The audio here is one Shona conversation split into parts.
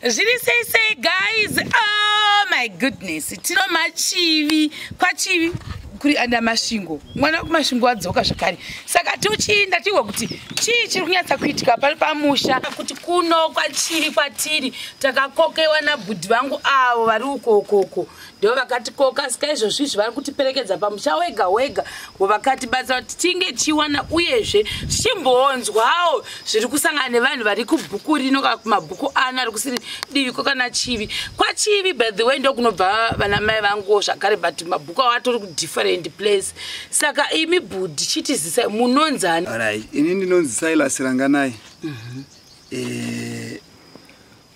Say, guys. Oh my goodness. Tino machivi. Kwa chivi. Kuri anda mashingo. Mwana kumashingo adzoka zvakare. Saka tuchinda tiwe kuti chiri kunyatsa kuitika pali pamusha kuti kuno kwachiri kwatiri takakokewa na bhudhi vangu avo vari ukokoko. Ndo vakati koka sika izvozvi vari kutiperekedza pamusha wega vakati basa kuti tinge chiwana uyezve chimbonzwawo zviri kusangana nevanhu vari kubhuku rino kana kumabhuku ano ari kusiri divi kokana chivi kwachivi. By the way ndo kunobva vana mai vangu zvakare but mabhuku avo atori kudifferent place. Saka imi bhudhi chitizisai munonzani? Alright, ini ndinonzi Silas Ranganai.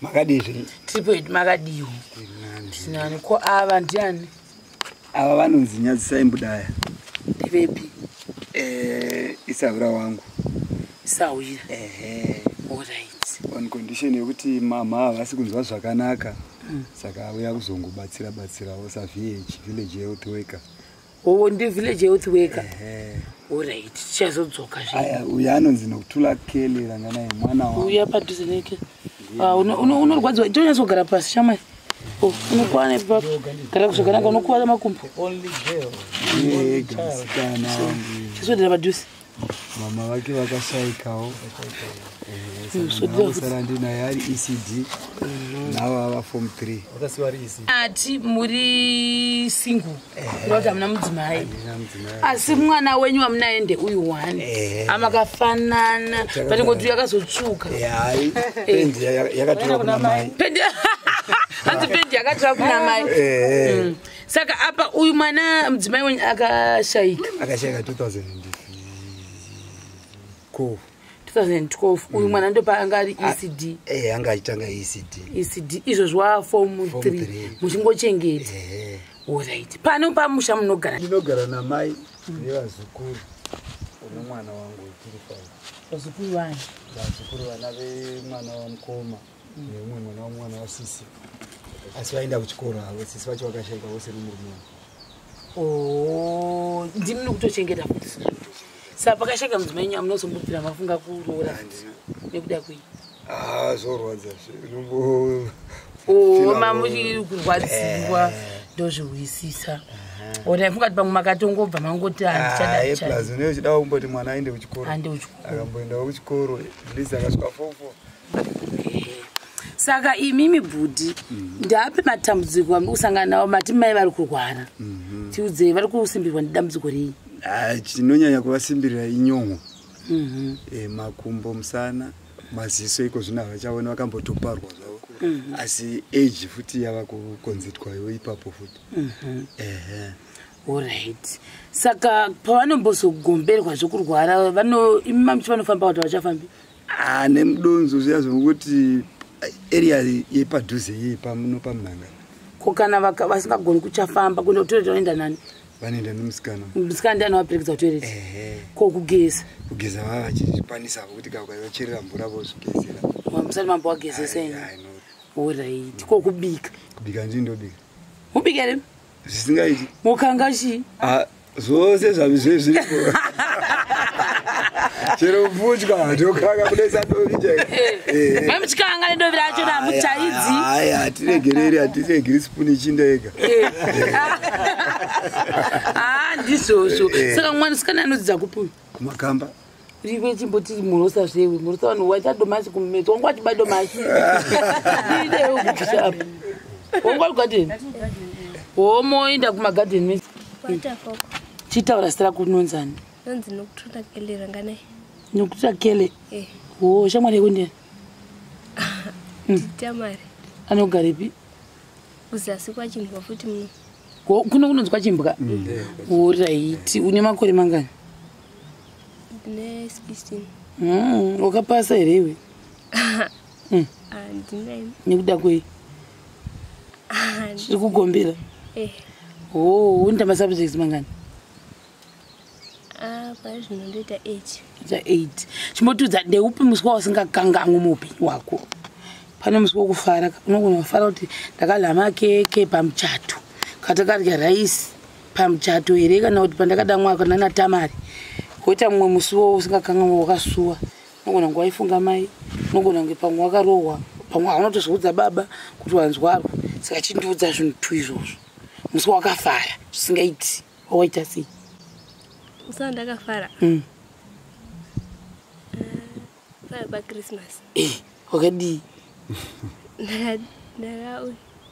Makadizvi triple makadiwo sinani ko ava ndiani ava vanonzi Nyadzisai Mbudaya. Ndivepi? Isavura wangu. Isawira. Alright. On condition yekuti mama havasi kunzwa zvakanaka. Saka auya kuzongobatsirawo village youth worker. Oh, ndi village youth worker. Alright. Chazodzoka zvi. Aya uya anonzi Nokutula Kelly Ranganai mwana wangu. Uya padhuze neke. Unorwadzwa tonyasogara pasi shamai. Unokwana ipapo gara kuzvakanaka unokuwara makumbo. Only girl. Chisodera padhuze. Mama vake vakashaikawo. Sara ndinaye ari ECD. Navo ava form 3. Wakasiwa ari ECD. Ati muri single. Kuti hamuna mudzimai. Asi mwana wenyu wamunaende uyu one. Amakafanana. Patingoti yakazotsvuka. Hayi. Pendi yakatora kuna mai. Hanzi pendi yakatora kuna mai. Saka apa uyu mwana mudzimai wenyu akashaika. Akashaika 2012. Uyu mwana ndo paanga ari ECD. Anga achitanga ECD izvo zva form 3 muchingochengeta. Alright. Pano pamusha munogara? Ndinogara namai nevazukuru nomwana wangu tiri 5. Vazukuru vani? Vazukuru vana vemwana wamukoma nemumwe mwana wasisi. Asi vaenda kuchikoro havo, sisi vacho vakashaika vose nemurume. Oh, ndimi nokutochengeta kuti. Saka pakashaka mudzimai wenyu munozombopira mafunga kuroora nekuda kwei? Zorwadza mamuchiri kurwadziwa ndozviwisisa. Ora funga kuti pamwe makatongobva mangoti handichada. Plus unochida kumboti mwana aende kuchikoro. Akamboendawo kuchikoro, ndisi akasvika form 4. Saka imimi bhudhi ndape matambudziko amusangana nawo mati mai vari kurwara. Tiudzei vari kusimbirwa nedambudziko rei? Chinonyanya kuvasimbirira inyongo. Makumbo, musana, maziso iko zvino havachaona vakambotoparwa zvavo. Asi age futi yava kukonzerwawo ipapo futi. Alright. Saka pavanombozogomberwa zvokurwara imi mamuchi vanofamba kuti havachafambi? Nemudonzo zviya zvokuti area yepadhuze iyi pamunanga. Ko kana vasingagoni kuchafamba kundotoreta vanoenda nani? Vanoenda nomusikana. Musikana ndiani waperekedza kutoereta? Ko kugeza? Kugeza vava vachikwanisawo kuti kakavacherera mvura vozvigezera. Musati mambo wagezesa ine? Alright. Ko kubika? Kubika ndindobika. Mubika here? Zvisingaiti. Mukanga chii? Zvose zviripo. Chero mvudya ndokanga kudesa dovi chega. Mamuchikanga nedovi racho namutaidzi. Hatiregeri spuni chindega. Ndizvozvo. Saka mwanasikana anodzidza kupi? Kumakamba. Rive chimboti murosa zvewe. Murosa vanhu waita domasi kumumedzi. Wangu wachiba domasi. Ndidewo kupisa apo. Wangu ari kugadheni? Moenda kumagadheni mesi? Watafoko. Chitaura zita rako unonzani? Nonzi Nokutula Kelly Ranganai. Nokutula Kelly? Shamwari yako ndiani? Tamari. Anogaripi? Kuzasi kwachimbwa futi muno. Kuno kunonzi kwachimbwa? Alright. Une makore mangani? Ndine 16. Wakapasa here iwe? Ndinaini. Nekuda kwei? Zviri kugombera? Unoita masubjects mangani? Zvino ndoita 8. 8. Chimotiudza ndeupi musi wausingakangangwi muupenyu hwako? Pane musi wokufara unogona kufara kuti ndakadya keke pamuchato, katakadya raisi pamuchato here kana kuti pandakada mwaka nana tamari. Koita mumwe musi usingakangangwi wakasuwa. Unogona kunge waifunga mai, unogona kunge pamwe wakarohwa pamwe haunotozviudza baba kuti wanzwarwa saka chindiudza zvinhu 2 izvozvo musi wakafara zvisingaiti wawaita sei musi wandakafara paChristmas wakadii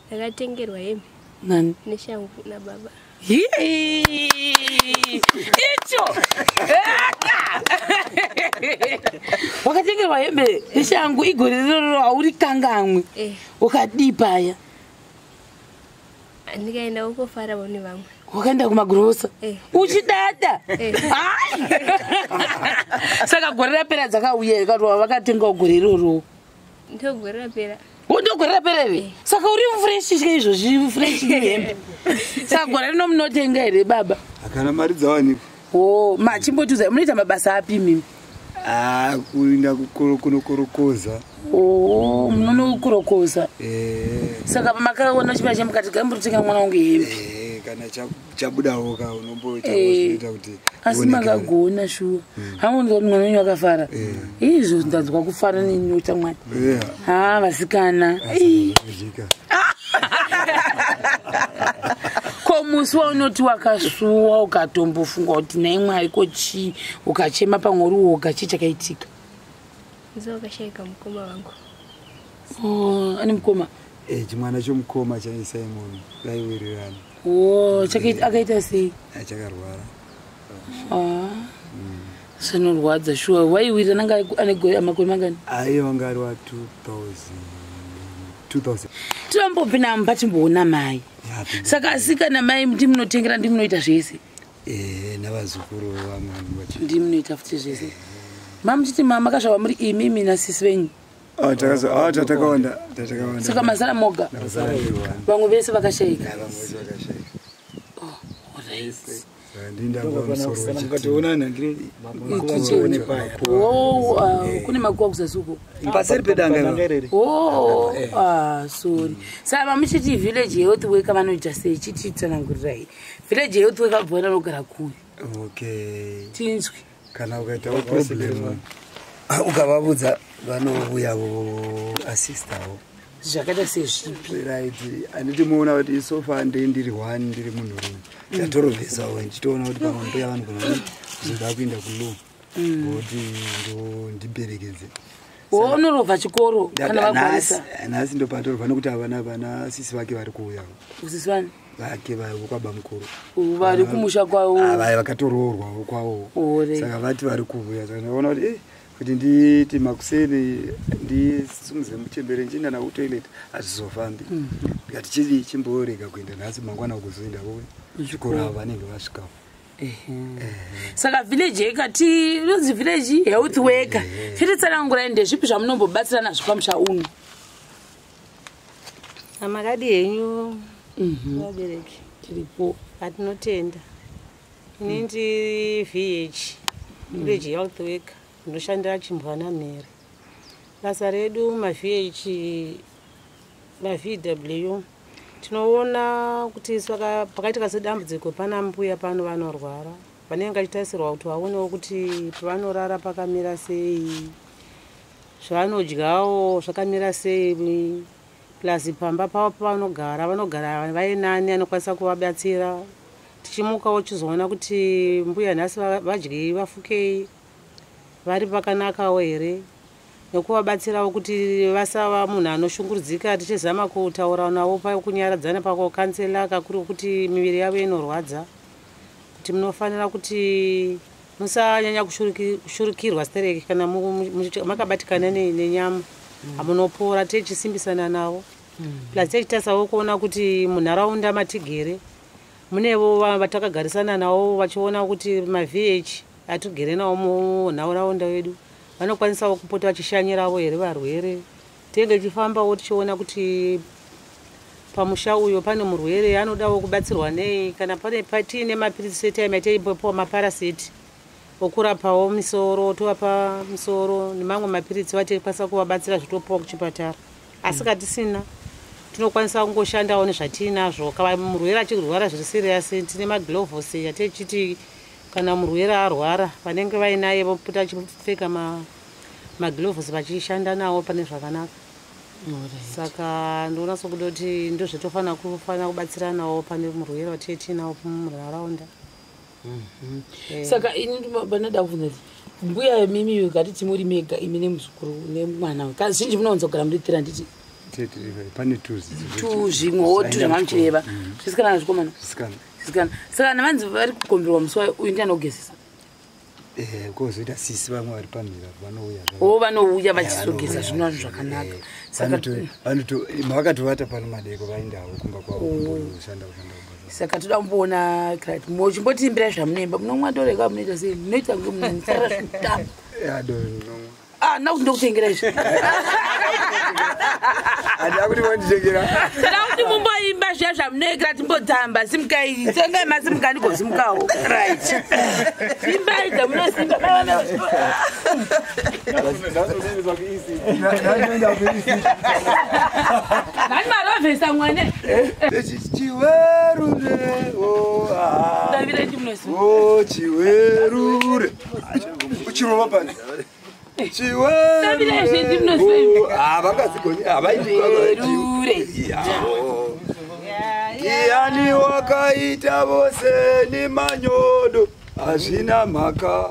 ndakatengerwa hembe nani neshangu nababa icho wakatengerwa hembe neshangu igore riro hauri kangamwe wakadii paya ndikaenda ukofara vone vamwe wakaenda kumagrosa uchidada saka gore rapera dzakauya ikatwa vakatengawo gore iroro ndogore rapera ndogore rapera here saka uri mufreshi chaizvozvi freshi hembe saka gore rino munotenga here baba akana mari dzawanikwa machimbotiudza munoita mabasa api mimi kuinda kunokorokoza munonokorokoza saka pamakaona chipa chemukati gamburotenga mwana wangu hembe kana chabudawo ka unomboita kuti asi makagona shuwa hamundi kuti mwana wenyu akafara izvo ndadzwa kufara nenyota mwana vasikana ko musi waunoti wakasuwa ukatombofunga kuti nai mwari ko chii ukachema pamwe uri woga chii chakaitika ndizokashayika mukoma wangu ane mukoma chimwana chomukoma chaisimon vaiwirirana akaita sei chakarwara zvinorwadza shuwa waiwirira nanga ane makore mangani aiwanga ari wa 2000 tiambopinda mumba timboona mai saka asikana mai ndimunotengera ndimunoita zvese navazukuru vamwe ndimunoita futi zvese mamuchiti makazvava muri imi nasisi venyu tatakawanda saka mazara moga vamwe vese vakashayika kune makuwa kuzasuko paseri pedanga sorry saka mamuchiti village health worker vanoita sei chititsanangurirai village health worker bvona nogara kuri tinzwi kana ukaitawo problem ukavavudza vanovuyavo asistawo zvakaita sezvipi right anditi muona kuti isofa ndiri 1 ndiri munhurume ndatorovhesawo ndichitoona kuti pamwe mbuya vanhu kana zoda kuenda kulo kuti ndiberekedze unorovha chikoro kana vakwanisa nhasi ndopatorwa nokuti havana sisi vake vari kuuyawo usisi vani vake vakwaba mukuru vari kumusha kwavo vakatoroorwawo kwavo saka vati vari kuuya saka ndaona kuti nditi makuseni ndisumuze muchembere nchienda nawo toilet hazvizofambi ndikati chimborega kuenda nhasi mangwana kuzoenda vowe chikoro avo vanenge vasvikawo saka village ikati runzi village health worker chititsanangurai ndezvipi zvamunombobatsira nazvo pamusha uno amakadi henyu vabereki tiripo atinotenda ini ndi village health worker ndinoshandira chimbwana mhere basa redu mavw tinoona kuti saka pakaitika sedambudziko pana mbuya pano vanorwara vanenge vachitarisirwa kuti vaonewo kuti pavanorara pakamira sei zvavanodyawo zvakamira sei plus pamba pavo vanogara vainani anokwanisa kuvabatsira tichimukawo chizoona kuti mbuya nhasi vadyei vafukei vari pakanakawo here nekuvabatsirawo kuti vasava munhu anoshungurudzika tichizama kutaura navo pakunyaradzana pakukansela kakuru kuti miviri yavo inorwadza kuti munofanira kuti musanyanya kushurukirwa stereki kana makabatikana nenyama hamunopora techisimbisana navo plus techitasawo kuona kuti munharaunda matigere munevo vatakagarisana navo vachiona kuti mavh atigere nawo munharaunda wedu vanokwanisawo kupota vachishanyirawo here varwere tenge chifambawo tichiona kuti pamusha uyo pane murwere anodawo kubatsirwa nei kana pane tiine mapirisi etaima teipopawo maparasiti okurapawo misoro tovapa misoro nemamwe mapirisi vatikwanisa kuvabatsira zvitopawo kuchipatara asi katisina tinokwanisa kungoshandawo nezvatiinazvo kana murwere achirwara zviri siriyasi tine maglovhosi atechiti kana murwere arwara vanenge vainaye vopota achipfeka maglovhosi vachishanda nawo pane zvakanaka saka ndoona sokutoti ndozvetofana kubatsiranawo pane murwere watetinawo munharaunda. Saka ini ndinoda kubvunza kuti mbuya mimi ukati muri mega imi nemuzukuru nemwana kazhinji munowanza kugara muritira nditi pane zvimwewo zvamamuchireva zvisikana nazvikomana zvisikana saka navanzi vari kukomberwa musi uyu ndi anogezesa kozoita sisi vamwe vari pamhira vanouya vachisogeza zvinhu zvakanaka mavakatovata pano madeko vaendawo kumba kwavo kushanda saka toda kumboona mochimbotiimbira zvamunoimba munomwa ndoreka munoita sei munoita kunge munotsara zvekutamba nakuti ndokutengera izvi handida kuti monditengera toda kuti mumboimba zviya zvamunoekera timbotamba simukai sengai masimuka ndikozimukawo right imbai dzamunosimba nani marovhesa mwane chiwerure davire chimunosi chiwerure uchirova pani yani wakaita vose ni manyodo hazvina mhaka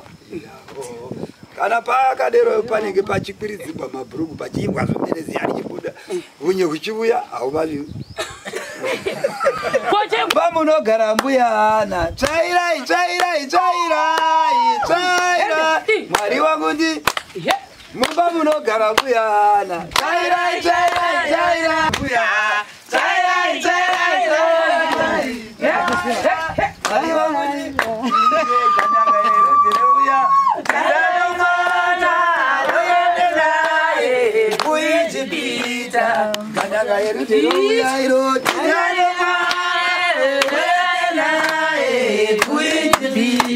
kana pakadero panenge pachikwiridzirwa mabhuruku pachiimbwa zvomereziyani chibuda unye huchiuya hauvavi pamunogara mbuyana tsvairai mwari wangu ndi mumba munogara mbuyana tsvairai mbuya mwari wangu ndi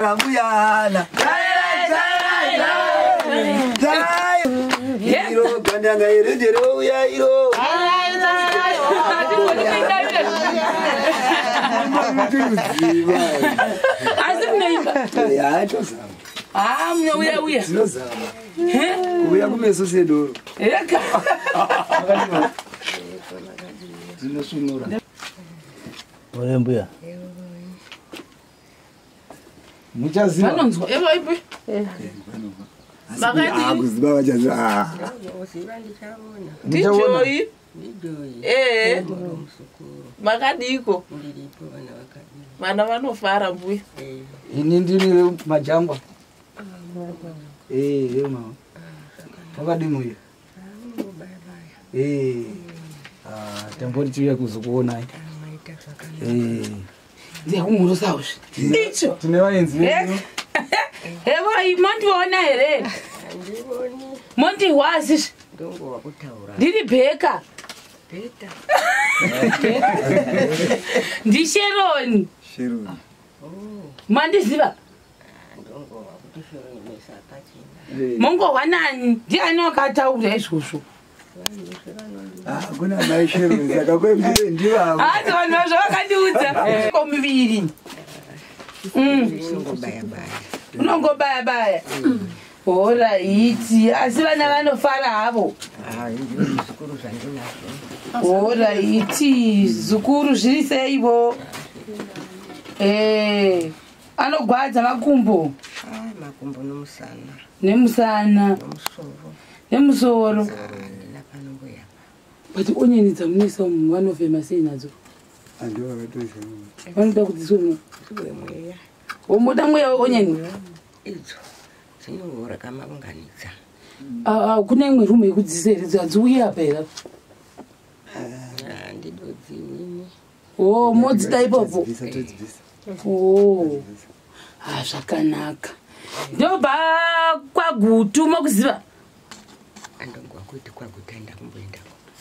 Rambuyana iro gandanga irendero uya iro asi munoimba ya tozama munouya tinozama kuuya kumeso sedoro dzinosvinura mbuya muchaziva vanonzwa ipo kuziva vachaziva ndijoyi makadiko vana vanofara mbuya ini ndini majangwa mama wakadimuya tambori tiuya kuzokuonai ndiyakumurusawozve icho tine vaenzi vedu hevai mondiona here mondihwazizve ndiri bheka ndisheroni mandiziva mongohwanani ndiani wakataura izvozvo kuna maisheroni saka kwemire ndivavo asi vanhu vazvo vakandiudza komuviri unongobaya-baya oraiti asi vana vanofara havo oraiti zukuru zviri seivo anogwadza makumbo nemusana nemusoro but onyeni dzamunisa munhu vanofema sei nadzo vanoda kudzisomwa womoda mweya onyeni kuna imwe rumu yekudziseri hadziuyi apa here modzida ipopo zvakanaka ndobva kwagutu mokuziva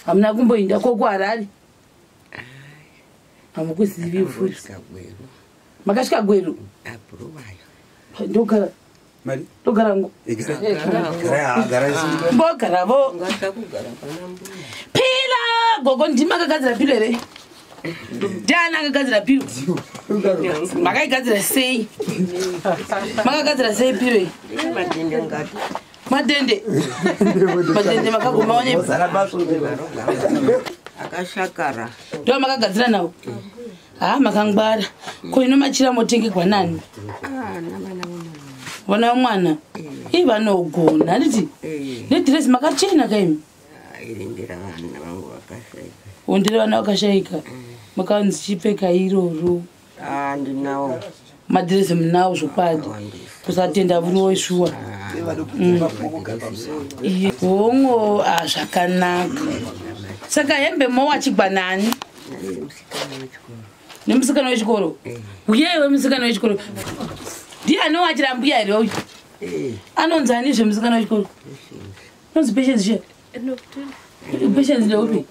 hamuna kumboenda kokuharari hamukuzivi futi makasvika Gweru ndogara ndogarangu mbogaravo pila gogo ndima akagadzira pilo here ndiani akagadzira pilo makaigadzira sei makagadzira sei pilo Madende makaguma wanye akashakara ndo makagadzira nawo makangwara ko ino machira motengekwa nani vana mwana vanogona nditi nedhiresi makachena kaimi ondere vana vakashayika makanzi chipfeka iroro ndinawo madhiresi munawo zvokwadi kusatenda vunoishuwa hongo zvakanaka saka hembe mowachigwa nani nemusikana wechikoro uyewe musikana wechikoro ndiye anowachira mbuya here uyu anonzi ani zvemusikana wechikoro nonzi patience she patience ndeupi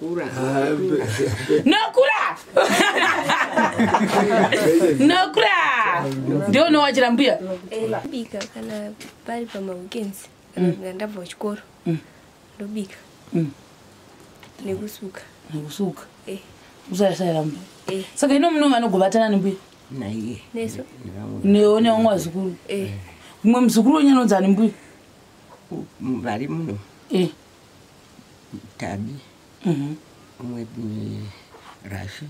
nokura ndio unowachira mbuya bika kana pari pamaweekends kana ndabva kuchikoro ndobika nekusuka usayasayira mbuya saka ino muno vanogovatana nembuya naiye neso neone vamwe vazukuru mumwe muzukuru wenyanonzi ani mbuya vari muno tabi umwe rashi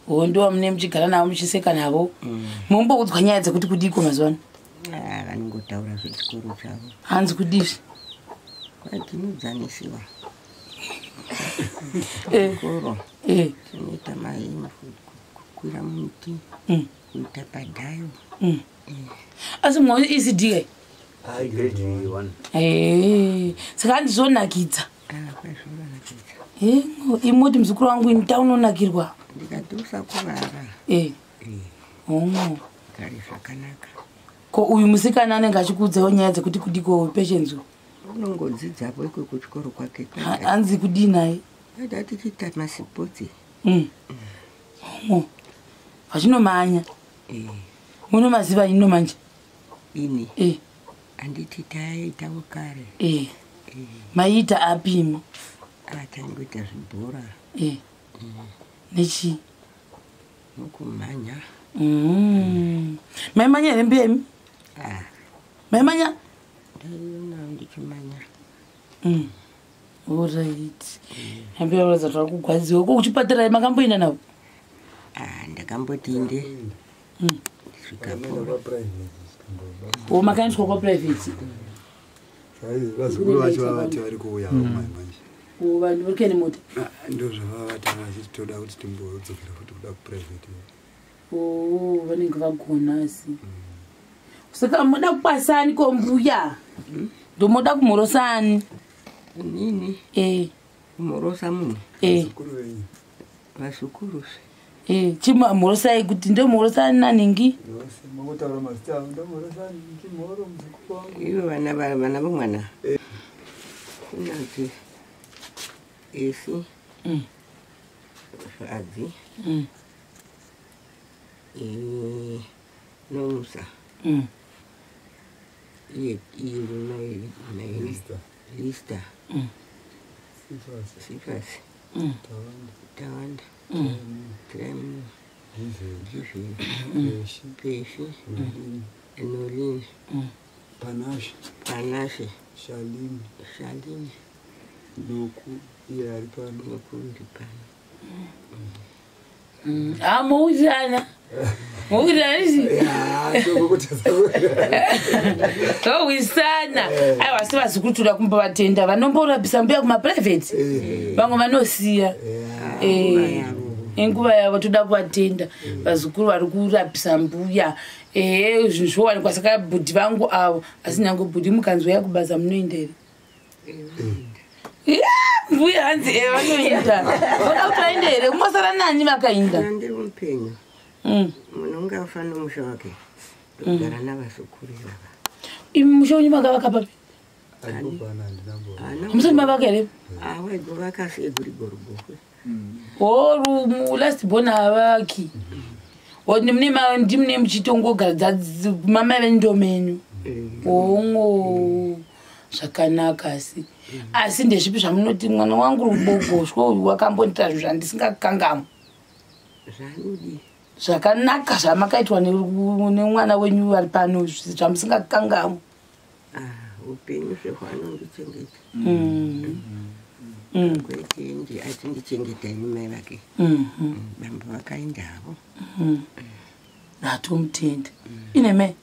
ndo mune muchigara navo muchiseka navo mumboudzwa nyaya dzekuti kudiko mazuvano vanongotaura zvechikoro chavo hanzi kudizvi kwatinodzanisiwa koro tinoita maima kukwira muti kuita padhayo asi mwe ECD saka handizonakidza imoti muzukuru wangu ini taunonakirwa ndikati usakuvara kari zvakanaka ko uyu musikana anenge achikuudzawo nyaya dzekuti kudiko patience unongodzidzapo ikwe kuchikoro kwake hanzi kudii naye ada tichiita masipotsi vachinomanya munomaziva ino manje ini handiti taitawo kare maiita apimo tangoita zvibhora nechi nokumhanya maimanya here mbemi maimanya ndaiona ndichimanya orit hambeauraza tava kugwadziwa ko kuchipatara makamboenda navo ndakamboti inde svikapora makaendeswa kwaprivate vazukuru vacho vavati vari kuuya vamai manje vanhu vari kuenda mota ndo zvavavata vachitoda kuti timbodzokera futi kuda kuprivate vanenge vagona asi saka moda kukwasani kombuya ndomoda kumhorosani nini kumhorosa munhu vazukuru chimamhorosai kuti ndomhorosani naningi ivo vana vomwana kunanzi esi zvadzi nomusa lista sifasi tawanda tremu peshi enolini panashe shalini noku iye ari pano nokundi pano mourirana owisana aiwa si vazukuru toda kumbovatenda vanomborapisa mbuya kumaprivate vamwe vanosiya enguva yavo toda kuvatenda vazukuru vari kurapisa mbuya zvinhu zvowanikwa saka bhudhi vangu avo asi nyange bhudhi mukanzi waya kubasa munoenda here mbuya hanzi vanoenda voda kuti vaenda here mosara nani vakaenda ndiri mupenyu munhu ungafa nomusha wake togara navazukuru ivava musha wenyu makavaka papi musati mavaka here waivaka segurigorugofwe last born havaki ndimune muchitongogara mamai vendomenyu ongo zvakanaka asi ndezvipi zvamunoti mwana wangu rubogoshwa uyu wakambonita zvinhu zvandisingakangamo zvanudi zvakanaka zvamakaitwa nemwana wenyu vari pano zvamusingakangamo upenyu zvehwanondichengeta kwetindi achindichengeta mai vake bamba vakaendavo natomutenda ine mai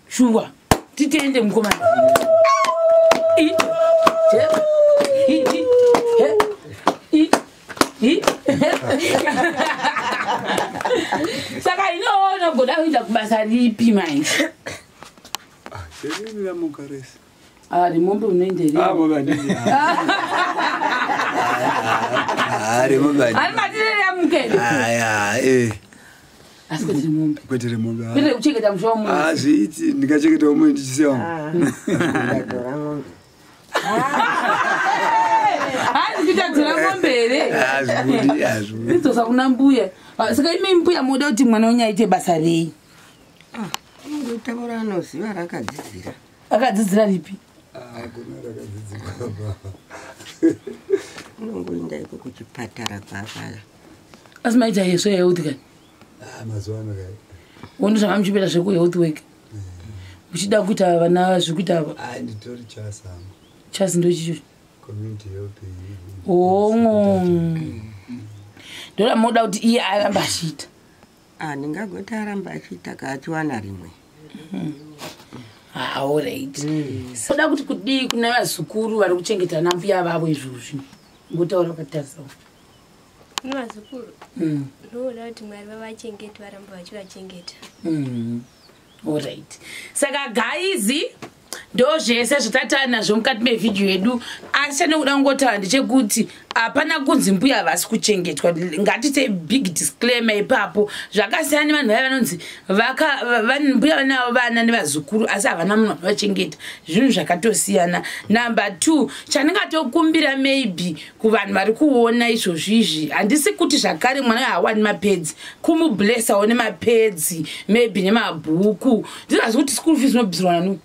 shuwa titende mukomana saka inoona goda kuita kubasa ripi mai remombe unoenderearimatireramuke asi kwete remombe kwete remombe kwete kuchengeta musha womwe azviiti ndikachengeta womwe ndichisiyamu kuita dzora mombe here idzosa kuna mbuya saka ime mbuya moda kuti mwana wenyu aite basa rei ngutaura anoziva rakadzidzira akadzidzira ripi unongoenda iko kuchipatara kwakaya asi maita yeso yahealth kani mazuva ano kai ono zvanga muchipeta zvekuhealth work muchida kuita vana zvekuita ava nditori chasama chasi ndochicho community health ongo ndoda moda kuti iye aramba achiita ndingagoti aramba achiita kaachiwana rimwe allright soda kuti kudii kuna vazukuru vari kuchengeta nambuya vavo izvozvi ngotaura patarisawo nevazukuru ndoda kuti mwari vavachengeti varamba vachivachengeta allright saka gaizi ndo zvese zvatataura nazvo mukati mevhidhiyo yedu asi chandinoda kungotaura ndechekuti hapana kunzi mbuya havasi kuchengetwa ngatite big disclaimer ipapo zvakasiyana nevanhu vaya vanonzi mbuya vanavo vana nevazukuru asi havana munhu vanovachengeta zvinhu zvakatosiyana number 2 chandingatokumbira maybe kuvanhu vari kuona izvozvizvi handisi kuti zvakare mwana hawani mapedzi kumublessawo nemapedzi maybe nemabhuku ndizvazi kuti school fees inobvisirwa nanu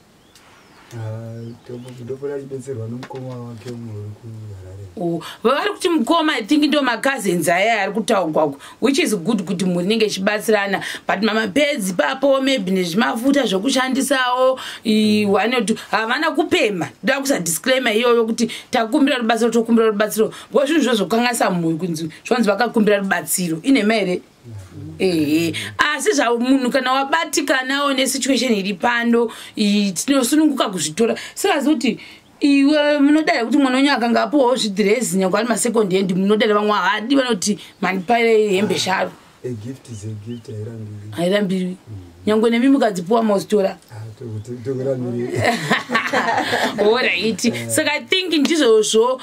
ndopoda chibetserwa nomukoma wake umwe kuharare vari kuti mukoma I think ndo macousins aya ari kutaurwako which is good kuti muri nenge ichibatsirana but mamapedzi papo maybe nezvimafuta zvokushandisawo 1 havana kupema ndoda kusa disclaimer iyoyo kuti takumbira rubatsiro tokumbira rubatsiro ngo zvinhu zvozokanganisa mumwe kunzi zvonzi vakakumbira rubatsiro ine mere asi zvamunhu kana wabatikanawo nesituation iri pano tinosununguka kuzvitora saka kuti iwe munodada kuti mwana wenyu akanga apuwawo zvidhirezi nyangwe ari masekondi hendi munodada vamwe hadi vanoti mandipaire hembe sharo hairambirwi nyangwe nemi mukadzipuwa mausitora allright saka I think ndizvozvo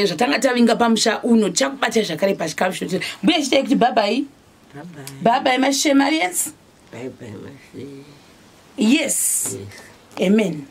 zvatanga tavinga pamusha uno tichakubatira zvakare pachikafu chotera mbuya chitai kuti bye bye mashemarians yes amen